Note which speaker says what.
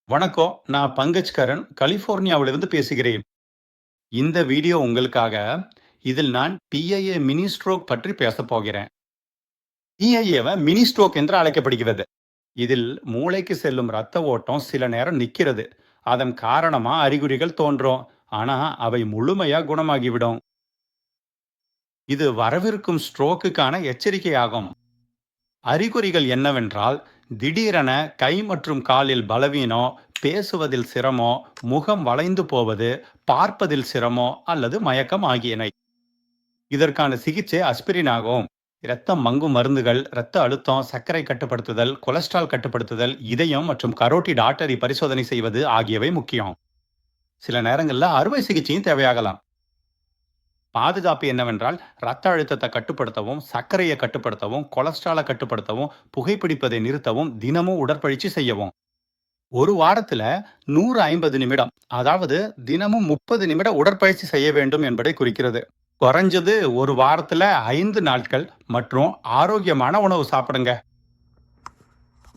Speaker 1: வணக்கம். நான் பங்கஜ்கரன், கலிபோர்னியாவிலிருந்து பேசுகிறேன். இந்த வீடியோ உங்களுக்காக. இதில் நான் PIA மினி ஸ்ட்ரோக் பற்றி பேசப் போகிறேன். PIA மினி ஸ்ட்ரோக் என்று அழைக்கப்படுகிறது. இதில் மூளைக்கு செல்லும் இரத்த ஓட்டம் சில நேரம் நிக்கிறது. அதன் காரணமா அறிகுறிகள் தோன்றும். ஆனா அவை முழுமையா குணமாகிவிடும். இது வரவிருக்கும் ஸ்ட்ரோக்குக்கான எச்சரிக்கையாகும். அறிகுறிகள் என்னவென்றால், திடீரென கை மற்றும் காலில் பலவீனம், பேசுவதில் சிரமம், முகம் வளைந்து போவது, பார்ப்பதில் சிரமம் அல்லது மயக்கம் ஆகியன. இதற்கான சிகிச்சை அஸ்பிரின் ஆகும். இரத்தம் மங்கும் மருந்துகள், இரத்த அழுத்தம், சர்க்கரை கட்டுப்படுத்துதல், கொலஸ்ட்ரால் கட்டுப்படுத்துதல், இதயம் மற்றும் கரோட்டிட் ஆர்டரி பரிசோதனை செய்வது ஆகியவை முக்கியம். சில நேரங்களில் அறுவை சிகிச்சையும் தேவையாகலாம். பாதுகாப்பு என்னவென்றால், இரத்த அழுத்தத்தை கட்டுப்படுத்தவும், சர்க்கரையை கட்டுப்படுத்தவும், கொலஸ்ட்ராலை கட்டுப்படுத்தவும், புகைப்பிடிப்பதை நிறுத்தவும், தினமும் உடற்பயிற்சி செய்யவும். ஒரு வாரத்துல 150 நிமிடம், அதாவது தினமும் 30 நிமிட உடற்பயிற்சி செய்ய வேண்டும் என்பதை குறிக்கிறது. குறைஞ்சது ஒரு வாரத்துல 5 நாட்கள் மற்றும் ஆரோக்கியமான உணவு சாப்பிடுங்க.